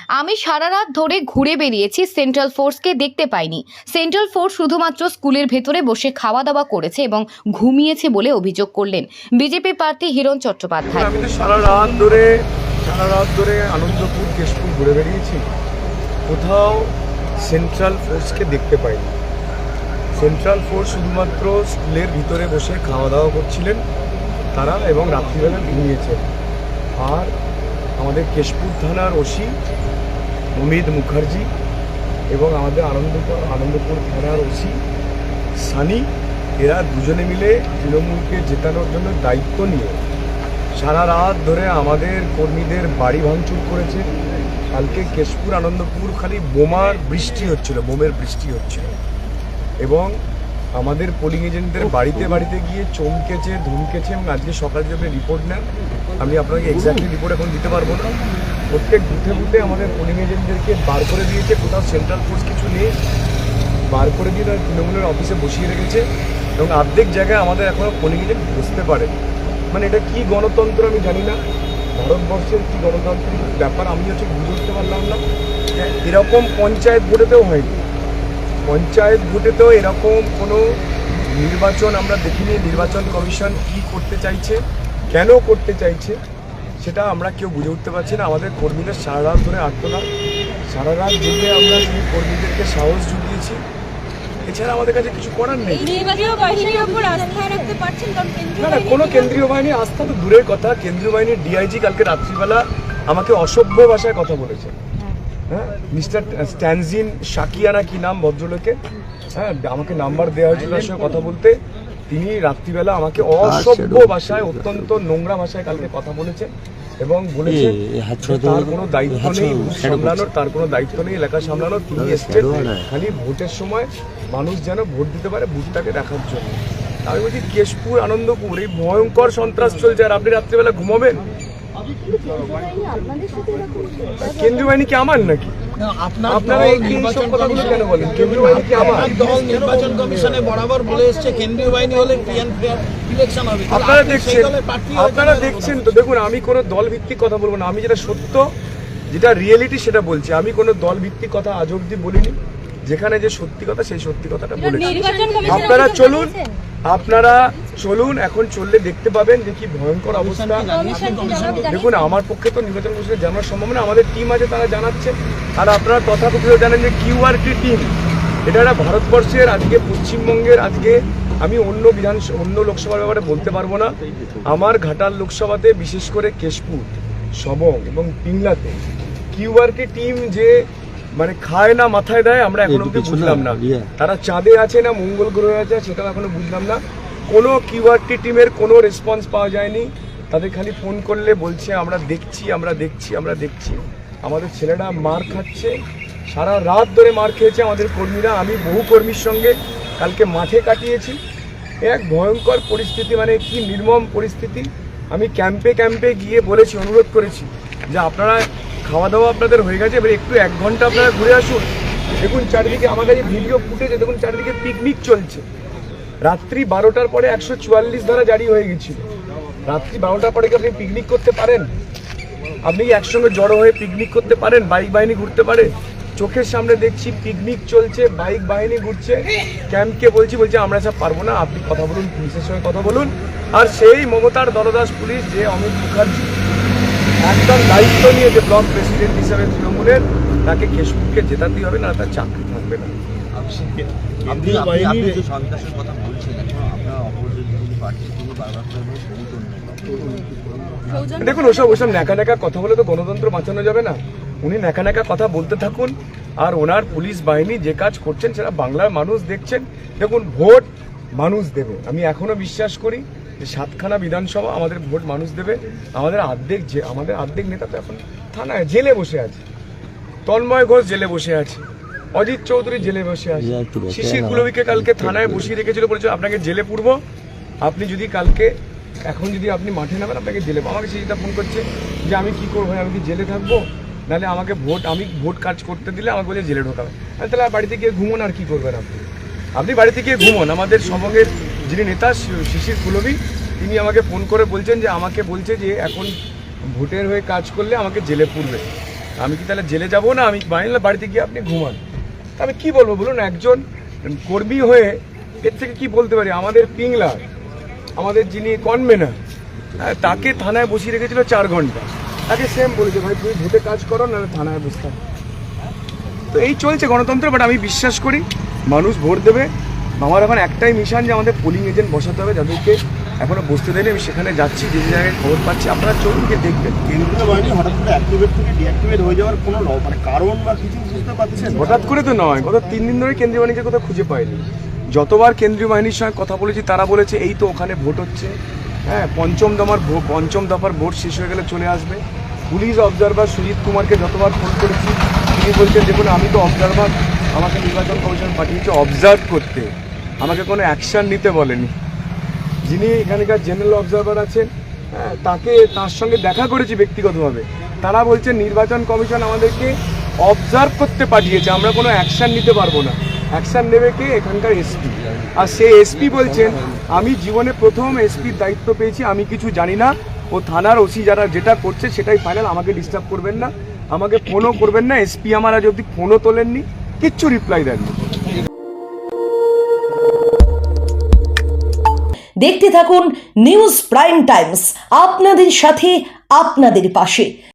আমি সারা রাত ধরে ঘুরে বেরিয়েছি, সেন্ট্রাল ফোর্সকে দেখতে পাইনি। সেন্ট্রাল ফোর্স শুধুমাত্র স্কুলের ভেতরে বসে খাওয়া দাওয়া করেছে এবং ঘুমিয়েছে বলে অভিযোগ করলেন বিজেপি প্রার্থী হিরণ চট্টোপাধ্যায়। আমি তো সারা রাত ধরে আনন্দপুর কেশপুর ঘুরে বেরিয়েছি, কোথাও সেন্ট্রাল ফোর্সকে দেখতে পাইনি। সেন্ট্রাল ফোর্স শুধুমাত্র স্কুলের ভিতরে বসে খাওয়া দাওয়া করছিলেন তারা এবং রাত্রিবেলা ঘুমিয়েছেন। আর আমাদের কেশপুর থানার ওসি অমিত মুখার্জি এবং আমাদের আনন্দপুর থানার ওসি সানি, এরা দুজনে মিলে তৃণমূলকে জেতানোর জন্য দায়িত্ব নিয়ে সারা রাত ধরে আমাদের কর্মীদের বাড়ি ভাঙচুর করেছে। কালকে কেশপুর আনন্দপুর খালি বোমের বৃষ্টি হচ্ছিল এবং আমাদের পোলিং এজেন্টদের বাড়িতে গিয়ে চমকেছে, ধমকেছে। এবং আজকে সকালে যখন রিপোর্ট নেন, আমি আপনাকে এক্স্যাক্টলি রিপোর্ট এখন দিতে পারবো না। প্রত্যেক বুথে আমাদের পোলিং এজেন্টদেরকে বার করে দিয়েছে, কোথাও সেন্ট্রাল ফোর্স কিছু নেই, বার করে দিয়ে তারা তৃণমূলের অফিসে বসিয়ে রেখেছে এবং অর্ধেক জায়গায় আমাদের এখনও পোলিং এজেন্ট বসতে পারে। মানে এটা কি গণতন্ত্র আমি জানি না, ভারতবর্ষের কি গণতান্ত্রিক ব্যাপার আমি বুঝে উঠতে পারলাম না। এরকম পঞ্চায়েত ভোটেতেও হয়নি, পঞ্চায়েত ভোটেতেও এরকম কোনো নির্বাচন আমরা দেখিনি। নির্বাচন কমিশন কি করতে চাইছে, কেন করতে চাইছে, সেটা আমরা কেউ বুঝে উঠতে পারছি না। আমাদের কর্মীদের সারা রাত ধরে আটকনা, সারা রাত জেগে আমরা সেই কর্মীদেরকে সাহস জুগিয়েছি। এছাড়া আমাদের কাছে কিছু করার নেই। না না, কোনো কেন্দ্রীয় বাহিনী আস্থা তো দূরের কথা। কেন্দ্রীয় বাহিনীর ডিআইজি কালকে রাত্রিবেলা আমাকে অসভ্য ভাষায় কথা বলেছে। হ্যাঁ, মিস্টার স্ট্যানজিন শাকিয়ানা কি নাম ভদ্রলোকের, হ্যাঁ, আমাকে নাম্বার দেওয়া হয়েছিল তার সঙ্গে কথা বলতে। তিনি রাত্রিবেলা আমাকে অসভ্য ভাষায়, অত্যন্ত নোংরা ভাষায় কালকে কথা বলেছেন এবং বলেছেন তার কোনো দায়িত্ব নেই সামলানোর, তার কোনো দায়িত্ব নেই এলাকা সামলানোর। তিনি এসছেন খালি ভোটের সময় মানুষ যেন ভোট দিতে পারে, ভোটটাকে দেখার জন্য। আমি বলছি কেশপুর আনন্দপুর এই ভয়ঙ্কর সন্ত্রাস চলছে, আর আপনি রাত্রিবেলা ঘুমাবেন? কেন্দ্রীয় বাহিনী কি আমার নাকি? আপনারা এই সব কথাগুলো কেন বলেন? কেন্দ্রীয় বাহিনী কি আমার? নির্বাচন কমিশনে বরাবর বলে এসেছে কেন্দ্রীয় বাহিনী হলে ফ্রি এন্ড ফেয়ার ইলেকশন হবে। আপনারা দেখছেন তো। দেখুন, আমি কোনো দল ভিত্তিক কথা বলবো না, আমি যেটা সত্য, যেটা রিয়েলিটি সেটা বলছি। আমি কোনো দল ভিত্তিক কথা আজ অব্দি বলিনি। যেখানে যে সত্যি কথা সেই সত্যি কথাটা বলেছি। আপনারা চলুন, এখন চললে দেখতে পাবেন যে কি ভয়ঙ্কর অবস্থা। দেখুন, আমার পক্ষে তো নির্বাচন কমিশনে জানার সম্ভব না, আমাদের টিম আছে তারা জানাচ্ছে। আর আপনারা তথাকথিত জানেন যে কিউআরটি টিম, এটা একটা ভারতবর্ষের, আজকে পশ্চিমবঙ্গের, আজকে আমি অন্য লোকসভার ব্যাপারে বলতে পারবো না। আমার ঘাটাল লোকসভাতে বিশেষ করে কেশপুর, সবং এবং পিংলাতে কিউআরটি টিম যে মানে খায় না মাথায় দেয়, আমরা এখন অব্দি বুঝলাম না। তারা চাঁদে আছে না মঙ্গল গ্রহে আছে সেটাও এখনো বুঝলাম না। কোনো কিউআরটি টিমের কোনো রেসপন্স পাওয়া যায়নি। তাদের খালি ফোন করলে বলছে আমরা দেখছি। আমাদের ছেলেরা মার খাচ্ছে, সারা রাত ধরে মার খেয়েছে আমাদের কর্মীরা। আমি বহু কর্মীর সঙ্গে কালকে মাঠে কাটিয়েছি। এক ভয়ঙ্কর পরিস্থিতি, মানে কি নির্মম পরিস্থিতি। আমি ক্যাম্পে গিয়ে বলেছি, অনুরোধ করেছি যে আপনারা খাওয়া দাওয়া আপনাদের হয়ে গেছে, এবার একটু 1 ঘন্টা আপনারা ঘুরে আসুন। দেখুন চারিদিকে, আমার কাছে ভিডিও ফুটেজে দেখুন চারিদিকে পিকনিক চলছে। রাত্রি 12টার পরে 144 ধারা জারি হয়ে গেছিল। রাত্রি 12টার পরে কি আপনি পিকনিক করতে পারেন? আপনি কি একসঙ্গে জড়ো হয়ে পিকনিক করতে পারেন? বাইক বাহিনী ঘুরতে পারে? চোখের সামনে দেখছি পিকনিক চলছে, বাইক বাহিনী ঘুরছে। ক্যাম্পকে বলছি আমরা সব পারবো না, আপনি কথা বলুন, পুলিশের সঙ্গে কথা বলুন। আর সেই মমতার দলদাস পুলিশ, যে অমিত মুখার্জি একদম দায়িত্ব নিয়েছে ব্লক প্রেসিডেন্ট হিসাবে তৃণমূলের, তাকে কেশপুরকে জেতাতেই হবে, না তার চাকরি থাকবে না। দেখুন, ওসব ন্যাকা কথা বলে তো গণতন্ত্র বাঁচানো যাবে না। উনি ন্যাকা কথা বলতে থাকুন, আর ওনার পুলিশ বাহিনী যে কাজ করছেন সেটা বাংলার মানুষ দেখছেন। দেখুন, ভোট মানুষ দেবে, আমি এখনো বিশ্বাস করি যে 7খানা বিধানসভা আমাদের ভোট মানুষ দেবে। আমাদের অর্ধেক নেতা তো এখন থানায় জেলে বসে আছে। তন্ময় ঘোষ জেলে বসে আছে, অজিত চৌধুরী জেলে বসে আছে, শিশির কুলবিকে কালকে থানায় বসিয়ে রেখেছিল, বলেছিল আপনাকে জেলে পুরবো, আপনি যদি কালকে এখন যদি আপনি মাঠে নামেন আপনাকে জেলে। আমাকে সেটা ফোন করছে যে আমি কি করবো, আমি কি জেলে থাকবো, নাহলে আমাকে আমি ভোট কাজ করতে দিলে আমাকে বলে জেলে ঢোকাবে। তাহলে বাড়িতে গিয়ে ঘুমোন, আর কি করবেন আপনি বাড়িতে গিয়ে ঘুমোন। আমাদের সবঙ্গের যিনি নেতা শিশির কুলবি, তিনি আমাকে ফোন করে বলছেন যে আমাকে বলছে যে এখন ভোটের হয়ে কাজ করলে আমাকে জেলে পুরবে। আমি কি তাহলে জেলে যাবো না? আমি বাড়িতে গিয়ে আপনি ঘুমান। তা আমি কি বলবো বলুন? একজন কর্মী হয়ে এর থেকে কি বলতে পারি? আমাদের পিংলার, আমাদের যিনি কনভেনার, তাকে থানায় বসিয়ে রেখেছিল 4 ঘন্টা। তাকে সেম বলেছে, ভাই তুমি ভোটে কাজ করো, নাহলে থানায় বসতাম। তো এই চলছে গণতন্ত্র। বাট আমি বিশ্বাস করি মানুষ ভোট দেবে। আমার এখন একটাই মিশন, যে আমাদের পোলিং এজেন্ট বসাতে হবে, যাদেরকে এখনো বসতে দেয়নি। আমি সেখানে যাচ্ছি, যে জায়গায় খবর পাচ্ছি। আপনারা চলুন, গিয়ে দেখবেন। কেন্দ্রীয় বাহিনী হঠাৎ করে অ্যাক্টিভেট থেকে ডিঅ্যাক্টিভেট হয়ে যাওয়ার কোনো কারণ বা কিছু বুঝতে পারছেন? হঠাৎ করে তো নয়, গত 3 দিন ধরে কেন্দ্রীয় বাহিনীকে কোথাও খুঁজে পাইনি। যতবার কেন্দ্রীয় বাহিনীর সঙ্গে কথা বলেছি, তারা বলেছে এই তো ওখানে ভোট হচ্ছে, হ্যাঁ পঞ্চম দফার ভোট শেষ হয়ে গেলে চলে আসবে। পুলিশ অবজারভার সুজিত কুমারকে যতবার ফোন করেছি, তিনি বলছেন দেখুন আমি তো অবজারভার, আমাকে নির্বাচন কমিশন পাঠিয়েছে অবজার্ভ করতে, আমাকে কোনো অ্যাকশন নিতে বলেনি। যিনি এখানকার জেনারেল অবজারভার আছেন, হ্যাঁ, তার সঙ্গে দেখা করেছি ব্যক্তিগতভাবে। তারা বলছেন নির্বাচন কমিশন আমাদেরকে অবজার্ভ করতে পাঠিয়েছে, আমরা কোনো অ্যাকশন নিতে পারবো না। অ্যাকশন নেবে কে? এখানকার এসপি। আর সেই এসপি বলছেন আমি জীবনে প্রথম এসপির দায়িত্ব পেয়েছি, আমি কিছু জানি না, ও থানার ওসি যারা যেটা করছে সেটাই ফাইনাল, আমাকে ডিস্টার্ব করবেন না, আমাকে ফোনও করবেন না। এসপি আমার আজ অবধি ফোনও তোলেননি, কিচ্ছু রিপ্লাই দেননি। দেখতে থাকুন নিউজ প্রাইম টাইমস, আপনাদের সাথে আপনাদের পাশে।